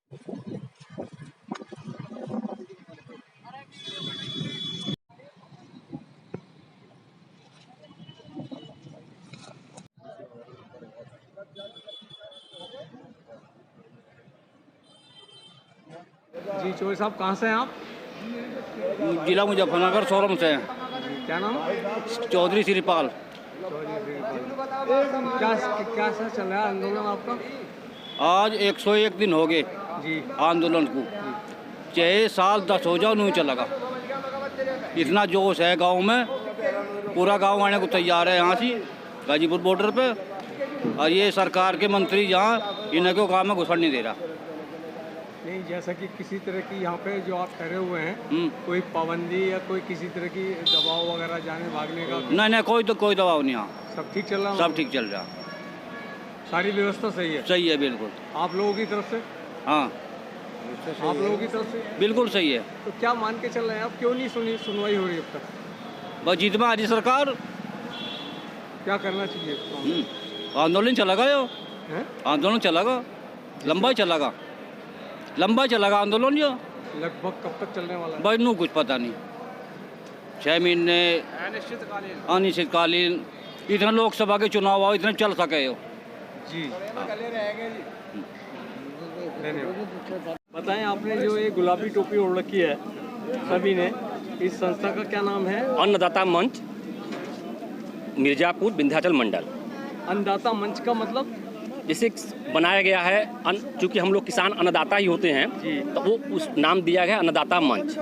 जी चौधरी साहब, कहाँ से हैं आप? जिला मुजफ्फरनगर, सोरम से हैं। क्या नाम? चौधरी श्रीपाल। क्या क्या सा चल रहा है आंदोलन आपका? आज 101 दिन हो गए जी। आंदोलन को। 6 साल 10 हो जाओ नहीं चलेगा। इतना जोश है गांव में, पूरा गांव आने को तैयार है यहाँ से गाजीपुर बॉर्डर पे। और ये सरकार के मंत्री यहाँ इन्हें को काम में घुसड़ नहीं दे रहा। नहीं, जैसा कि किसी तरह की यहाँ पे जो आप ठहरे हुए हैं, कोई पाबंदी या कोई किसी तरह की दबाव वगैरह जाने भागने का? नहीं, कोई दबाव नहीं यहाँ। सब ठीक चल रहा है? सब ठीक चल रहा। सारी व्यवस्था सही है? सही है बिल्कुल। आप लोगों की तरफ से? हाँ, आप लोगों की तरफ से बिल्कुल सही है। तो क्या मान के चल रहे हैं आप? क्यों नहीं सुनवाई हो रही अब तक? बस जीत में आ रही सरकार। क्या करना चाहिए? आंदोलन चलेगा यो, आंदोलन चलेगा, लंबा चलेगा आंदोलन। जो लगभग कब तक चलने वाला है? भाई नू कुछ पता नहीं। 6 महीने अनिश्चितकालीन। इतने लोकसभा के चुनाव आओ, इतने चल सके हो जी। धन्यवाद। बताएं, आपने जो ये गुलाबी टोपी ओढ़ रखी है सभी ने, इस संस्था का क्या नाम है? अन्नदाता मंच, मिर्जापुर, विंध्याचल मंडल। अन्नदाता मंच का मतलब? जिसे बनाया गया है, चूँकि हम लोग किसान अन्नदाता ही होते हैं तो वो उस नाम दिया गया अन्नदाता मंच।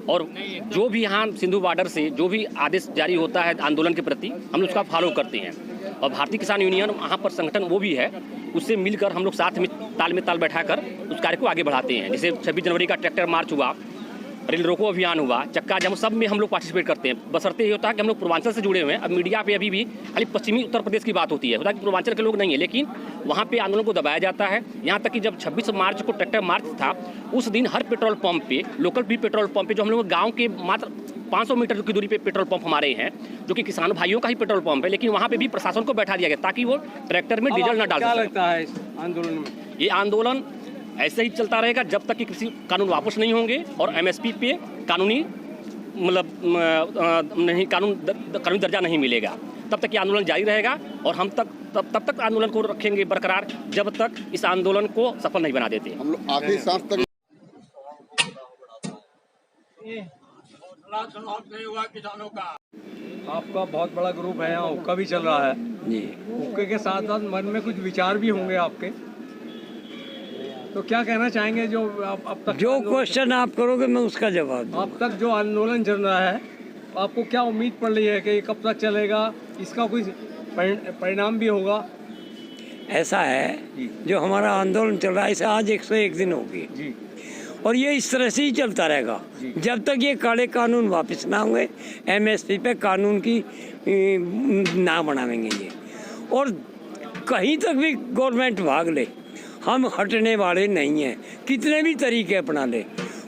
और जो भी यहाँ सिंधु बॉर्डर से जो भी आदेश जारी होता है आंदोलन के प्रति, हम लोग उसका फॉलो करते हैं। और भारतीय किसान यूनियन वहाँ पर संगठन वो भी है, उससे मिलकर हम लोग साथ में ताल बैठाकर उस कार्य को आगे बढ़ाते हैं। जैसे 26 जनवरी का ट्रैक्टर मार्च हुआ, रेल रोको अभियान हुआ, चक्का जाम, सब में हम लोग पार्टिसिपेट करते हैं। बशर्ते ये होता है कि हम लोग पूर्वांचल से जुड़े हुए हैं। अब मीडिया पे अभी भी खाली पश्चिमी उत्तर प्रदेश की बात होती है, होता है कि पूर्वांचल के लोग नहीं है, लेकिन वहाँ पे आंदोलन को दबाया जाता है। यहाँ तक कि जब 26 मार्च को ट्रैक्टर मार्च था, उस दिन हर पेट्रोल पंप पे, लोकल भी पेट्रोल पंप पे, जो हम लोग गाँव के मात्र 500 मीटर की दूरी पे पेट्रोल पंप हमारे हैं, जो कि किसान भाइयों का ही पेट्रोल पंप है, लेकिन वहाँ पे भी प्रशासन को बैठा दिया गया ताकि वो ट्रैक्टर में डीजल न डाल सके। क्या लगता है इस आंदोलन में? ये आंदोलन ऐसे ही चलता रहेगा जब तक कि कृषि कानून वापस नहीं होंगे और एमएसपी पे कानूनी नहीं कानूनी दर्जा नहीं मिलेगा, तब तक ये आंदोलन जारी रहेगा। और हम तब तक आंदोलन को रखेंगे बरकरार जब तक इस आंदोलन को सफल नहीं बना देते। हम लोग आखिरी सांस तक। नहीं हुआ किसानों का। आपका बहुत बड़ा ग्रुप है यहाँ, हुक्का भी चल रहा है जी। हुक्के के साथ साथ मन में कुछ विचार भी होंगे आपके, तो क्या कहना चाहेंगे? जो अब तक जो क्वेश्चन आप करोगे मैं उसका जवाब। अब तक जो आंदोलन चल रहा है, आपको क्या उम्मीद पड़ रही है कि ये कब तक चलेगा? इसका कोई परिणाम भी होगा? ऐसा है, जो हमारा आंदोलन चल रहा है इसे आज 101 दिन हो गए जी, और ये इस तरह से ही चलता रहेगा जब तक ये काले कानून वापस ना होंगे, एमएसपी पे कानून की ना बनावेंगे ये। और कहीं तक भी गवर्नमेंट भाग ले, हम हटने वाले नहीं हैं, कितने भी तरीके अपना ले।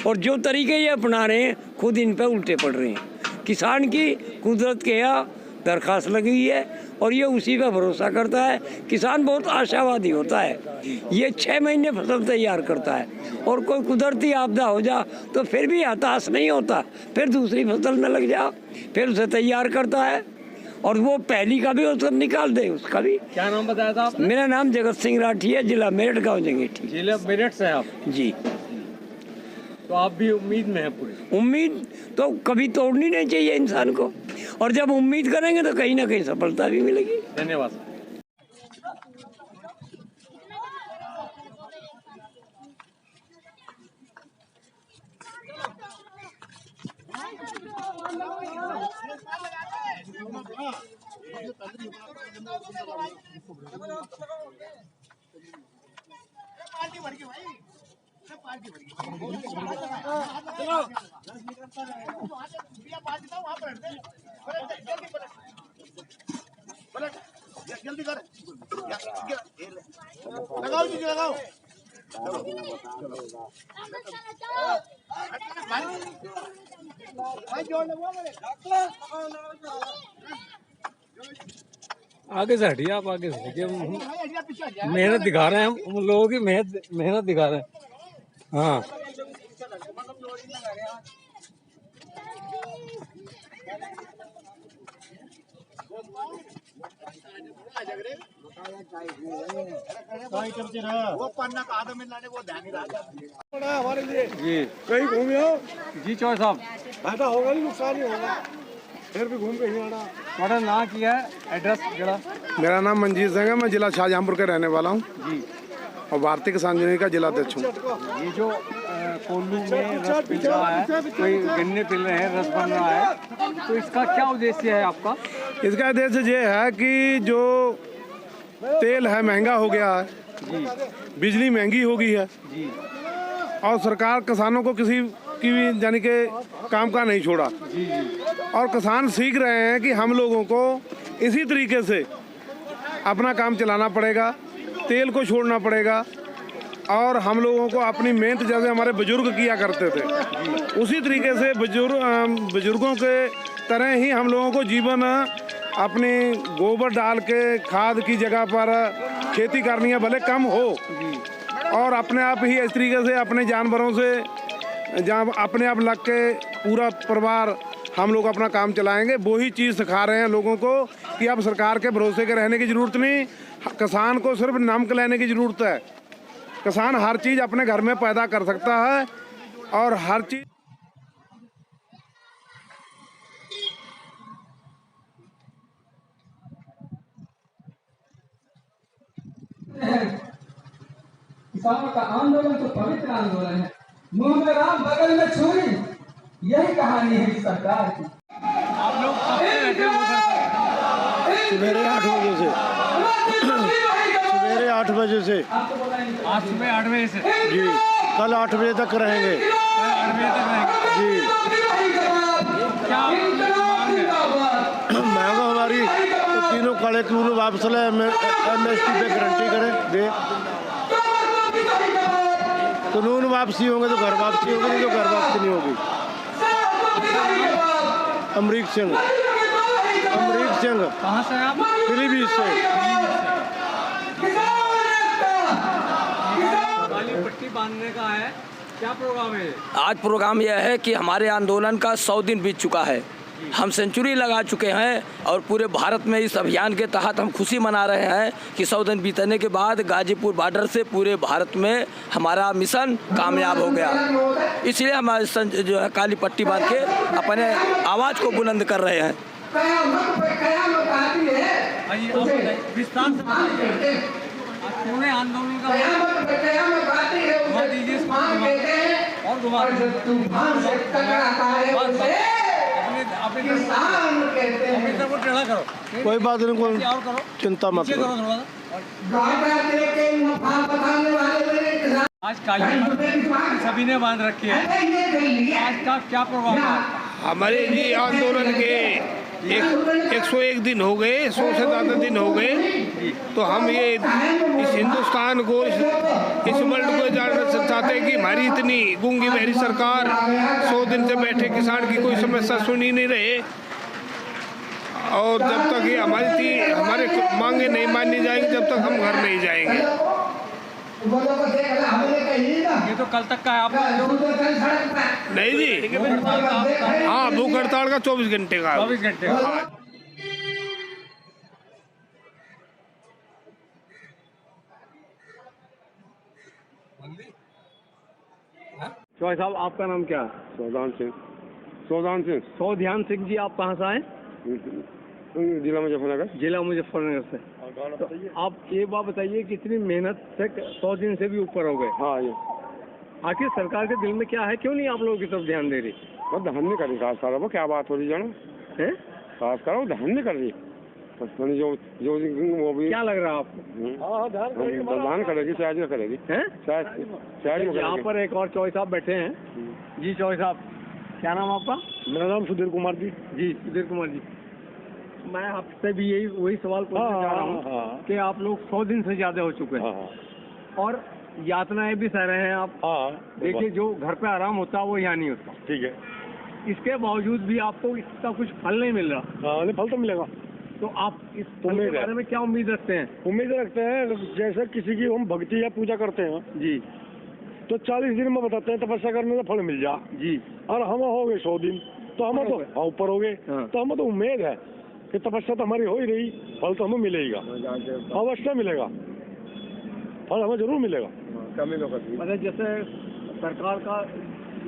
और जो तरीके ये अपना रहे हैं खुद इन पे उल्टे पड़ रहे हैं। किसान की कुदरत के यहाँ दरख्वास्त लगी है और ये उसी पे भरोसा करता है। किसान बहुत आशावादी होता है, ये 6 महीने फसल तैयार करता है और कोई कुदरती आपदा हो जा तो फिर भी हताश नहीं होता, फिर दूसरी फसल में लग जा, फिर उसे तैयार करता है और वो पहली का भी उसको निकाल दे उसका भी। क्या नाम बताया था आपने? मेरा नाम जगत सिंह राठी है, जिला मेरठ, गाँव जंगेठी। जिला मेरठ से आप? जी। तो आप भी उम्मीद में हैं पूरी? उम्मीद तो कभी तोड़नी नहीं चाहिए इंसान को, और जब उम्मीद करेंगे तो कहीं ना कहीं सफलता भी मिलेगी। धन्यवाद। जल्दी कर, लगाओ जी, लगाओ। आगे से हटिए आप, आगे से हटिए। मेहनत दिखा रहे हैं हम लोगों की, मेहनत दिखा रहे हैं। हाँ जी कहीं घूमे हो जी चौधरी साहब फायदा होगा नहीं नुकसान ही होगा फिर भी घूम के ही आना। थोड़ा ना किया है एड्रेस जरा मेरा नाम मंजीत सिंह है, मैं जिला शाहजहाँपुर का रहने वाला हूँ जी। और भारतीय किसान यूनियन का जिला अध्यक्ष हूँ। ये जो कोल्लू में रस पिल रहा है, कोई गन्ने पिल रहे हैं, रस बन रहा है, तो इसका क्या उद्देश्य है आपका? इसका उद्देश्य ये है कि जो तेल है महंगा हो गया है जी बिजली महंगी हो गई है जी और सरकार किसानों को किसी की भी यानी कि काम का नहीं छोड़ा जी जी और किसान सीख रहे हैं कि हम लोगों को इसी तरीके से अपना काम चलाना पड़ेगा, तेल को छोड़ना पड़ेगा और हम लोगों को अपनी मेहनत जैसे हमारे बुजुर्ग किया करते थे उसी तरीके से बुजुर्गों के तरह ही हम लोगों को जीवन अपनी गोबर डाल के खाद की जगह पर खेती करनी है, भले कम हो और अपने आप ही इस तरीके से अपने जानवरों से जहाँ अपने आप लग के पूरा परिवार हम लोग अपना काम चलाएंगे। वही चीज़ सिखा रहे हैं लोगों को कि अब सरकार के भरोसे के रहने की ज़रूरत नहीं, किसान को सिर्फ नमक लेने की ज़रूरत है। किसान हर चीज़ अपने घर में पैदा कर सकता है और हर चीज़ किसानों का आंदोलन तो पवित्र आंदोलन है, मुंह में राम बगल में छुरी, यही कहानी है इस सरकार की। आप लोग कब से रहते हो उधर? सवेरे 8 बजे से सवेरे 8 बजे से आज सुबह 8 बजे से जी कल 8 बजे तक रहेंगे 8 बजे तक रहेंगे जी। क्या मांग है? महंगा हमारी तो तीनों काले कानून वापस ले, MSP पे गारंटी करें दे, कानून वापसी होंगे तो घर वापसी होगी, नहीं तो घर वापसी नहीं होगी। अमरीक सिंह कहाँ से हैं आप? पीलीभीत से। काली पट्टी बांधने का है, क्या प्रोग्राम है? आज प्रोग्राम यह है कि हमारे आंदोलन का 100 दिन बीत चुका है, हम सेंचुरी लगा चुके हैं और पूरे भारत में इस अभियान के तहत हम खुशी मना रहे हैं कि 100 दिन बीतने के बाद गाजीपुर बॉर्डर से पूरे भारत में हमारा मिशन कामयाब हो गया। इसलिए हम जो है काली पट्टी बांध के अपने आवाज़ को बुलंद कर रहे हैं। आइए आप बताइए, विस्तार से बताइए आज पूरे आंदोलन का घुमा दीजिए इसको, और घुमा अपनी तरफ को टेढ़ा करो, कोई बात नहीं, कोई और करो, चिंता मत नीचे करो। करो थोड़ा सा। आज काली सभी ने बांध रखी है, आज का क्या प्रोग्राम है? हमारे ये आंदोलन के 101 दिन हो गए, 100 से ज़्यादा दिन हो गए, तो हम ये इस हिंदुस्तान को इस वर्ल्ड को जानना चाहते हैं कि हमारी इतनी गूंगी बहरी सरकार 100 दिन से बैठे किसान की कोई समस्या सुनी नहीं रहे और जब तक ये हमारे मांगे नहीं मानी जाएंगी तब तक हम घर नहीं जाएंगे। ये तो कल तक का है, आप नहीं जी, हाँ भूख हड़ताल का 24 घंटे का 24 घंटे का। चौधरी साहब आपका नाम क्या है? सौदान सिंह सौध्यान सिंह जी, आप कहाँ से आए? जिला मुजफ्फरनगर। जिला मुजफ्फरनगर से। तो आप ये बात बताइए कि इतनी मेहनत से 100 दिन से भी ऊपर हो गए, हाँ ये आखिर सरकार के दिल में क्या है, क्यों नहीं आप लोगों की तरफ ध्यान दे रही बस ध्यान नहीं कर रही, खास करो क्या बात हो रही जानो, है? खास करो ध्यान नहीं कर रही जो वो भी क्या लग रहा है आपको? ध्यान करेगी, शायद करेगी, शायद यहाँ पर एक और चौधरी साहब बैठे हैं। जी चौधरी साहब, क्या नाम आपका? मेरा नाम सुधीर कुमार जी। जी सुधीर कुमार जी, मैं आपसे भी वही सवाल पूछना चाह रहा हूँ कि आप लोग 100 दिन से ज्यादा हो चुके हैं और यातनाएं भी सह रहे हैं आप। देखिए जो घर पे आराम होता है वो यहाँ नहीं होता, ठीक है, इसके बावजूद भी आपको इसका कुछ फल नहीं मिल रहा। नहीं फल तो मिलेगा। तो आप इस फल के बारे में क्या उम्मीद रखते हैं? उम्मीद रखते हैं जैसे किसी की हम भक्ति या पूजा करते हैं जी, तो 40 दिन में बताते हैं तपस्या करने से फल मिल जा जी। और हम हो गए 100 दिन, तो हम तो ऊपर हो गए। तो हमें तो उम्मीद है कि तपस्या तो हमारी हो ही रही, फल तो हमें मिलेगा, अवश्य मिलेगा, फल हमें जरूर मिलेगा। मतलब जैसे सरकार का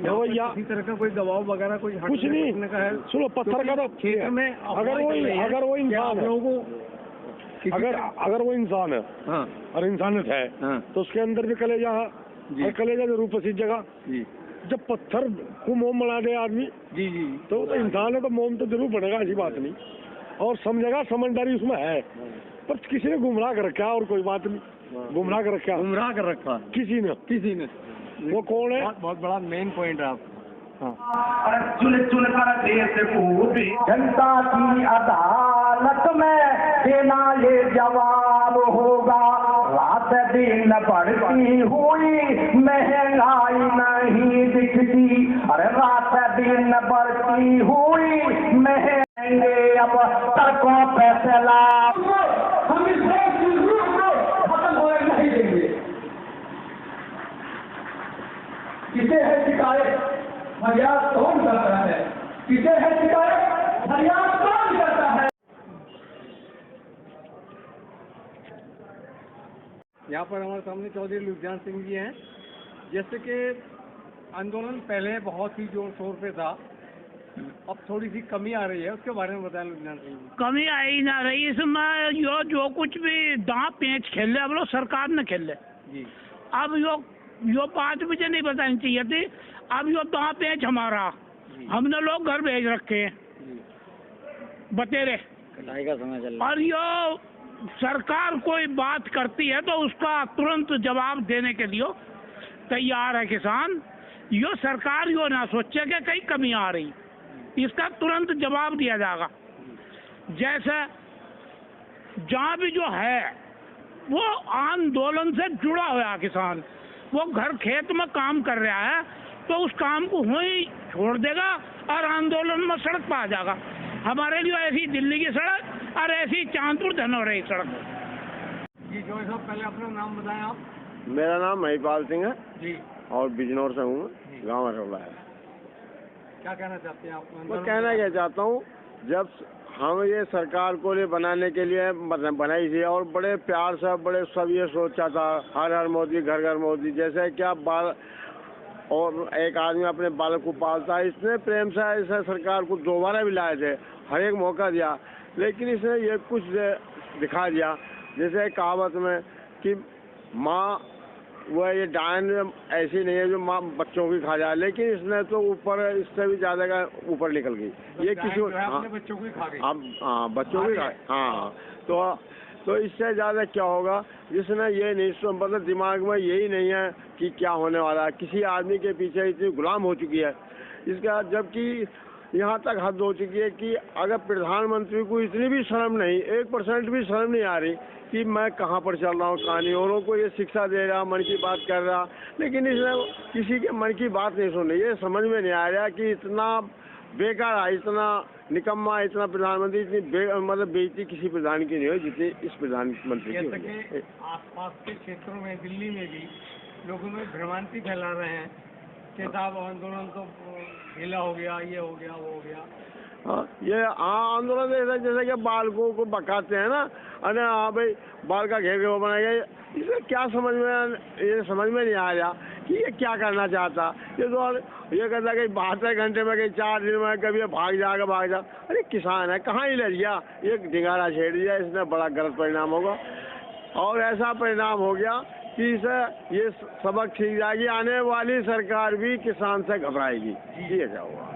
रवैया किसी तरह का कोई दबाव वगैरह कुछ नहीं का है? सुनो, पत्थर का तो क्षेत्र में अगर वो इंसान है, लोगों अगर वो इंसान है और इंसानियत है तो उसके अंदर भी कलेजा है, और कलेजा जरूर पसीजेगा। जब पत्थर को मोम बना दे आदमी जी जी तो वो तो इंसान है, तो मोम तो जरूर बनेगा, ऐसी बात नहीं। और समझेगा, समझदारी उसमें है, पर किसी ने गुमराह कर रखा और कोई बात नहीं, गुमराह कर रखा किसी ने वो कौन है? बहुत बड़ा मेन पॉइंट है आप। चुन चुन कर देश को भी जनता की अदालत में देना ये जवाब होगा। रात दिन बढ़ती हुई महंगाई नहीं दिखती, अरे रात दिन बढ़ती हुई महंगे अब तक फैसला हम इस खत्म होने नहीं देंगे। किसे है शिकायत, फरियाद कौन करता है? किसे है शिकायत, फरियाद कौन करता है? यहाँ पर हमारे सामने चौधरी लुधियान सिंह जी हैं। जैसे कि आंदोलन पहले बहुत ही जोर शोर पे था, अब थोड़ी सी कमी आ रही है, उसके बारे में बताएं लुधियान सिंह जी। कमी आई ना रही इसमें, जो कुछ भी दांव पेंच खेल ले अब लोग सरकार ने खेल ले जी। अब यो 5 बजे नहीं बतानी चाहिए थी, अब यो दांव पेंच हमारा, हमने लोग घर भेज रखे हैं बतेरे कटाई का समय चल रहा है। और यो सरकार कोई बात करती है तो उसका तुरंत जवाब देने के लिए तैयार है किसान। यो सरकार यो ना सोचे कि कहीं कमी आ रही, इसका तुरंत जवाब दिया जाएगा। जैसे जहाँ भी जो है वो आंदोलन से जुड़ा हुआ किसान, वो घर खेत में काम कर रहा है तो उस काम को वहीं छोड़ देगा और आंदोलन में सड़क पर आ जाएगा। हमारे लिए ऐसी दिल्ली की सड़क और ऐसी चांदपुर धनौरे की सड़क। जी जोई साहब, पहले अपना नाम बताएं आप। मेरा नाम महिपाल सिंह है जी। और बिजनौर से हूँ, गाँव रौला है। क्या कहना चाहते हैं आप? मैं कहना क्या चाहता हूँ, जब हम ये सरकार को लिए बनाने के लिए बनाई थी और बड़े प्यार से बड़े सब ये सोचा था, हर हर मोदी घर घर मोदी, जैसे क्या बाल और एक आदमी अपने बालक को पालता है, इसने प्रेम से ऐसे सरकार को दोबारा भी लाए थे, हर एक मौका दिया, लेकिन इसने ये कुछ दिखा दिया। जैसे कहावत में कि माँ वो ये डायन ऐसी नहीं है जो माँ बच्चों की खा जाए, लेकिन इसने तो ऊपर, इससे भी ज्यादा का ऊपर निकल गई। ये किसी बच्चों को खा गई। हाँ बच्चों की हाँ, तो इससे ज्यादा क्या होगा, जिसने ये नहीं मतलब दिमाग में यही नहीं है कि क्या होने वाला है, किसी आदमी के पीछे इतनी गुलाम हो चुकी है इसका। जबकि यहाँ तक हद हो चुकी है कि अगर प्रधानमंत्री को इतनी भी शर्म नहीं, 1% भी शर्म नहीं आ रही कि मैं कहाँ पर चल रहा हूँ, कहानी औरों को ये शिक्षा दे रहा, मन की बात कर रहा, लेकिन इसने किसी के मन की बात नहीं सुन रही। ये समझ में नहीं आ रहा कि इतना बेकार है, इतना निकम्मा, इतना प्रधानमंत्री, इतनी मतलब बेइज्जती किसी प्रधान की नहीं हुई जितनी इस प्रधानमंत्री की हुई है। आसपास के क्षेत्रों में, दिल्ली में भी लोगों में भ्रमांति फैला रहे हैं कि साहब आंदोलन तो ढीला हो गया, ये हो गया, वो हो गया। हाँ, ये आंदोलन ऐसा जैसे कि बालकों को बकाते हैं ना, अरे हाँ भाई बाल का घेर वो बनाया, इसे क्या समझ में, ये समझ में नहीं आ रहा कि ये क्या करना चाहता। ये तो ये कहता है कि 72 घंटे में, कहीं 4 दिन में, कभी भाग जा। अरे किसान है, कहाँ ही लड़ गया, ये ढिंगारा छेड़ दिया, इसने बड़ा गलत परिणाम होगा। और ऐसा परिणाम हो गया कि इसे ये सबक सीख जाएगी, आने वाली सरकार भी किसान से घबराएगी। ये क्या हुआ।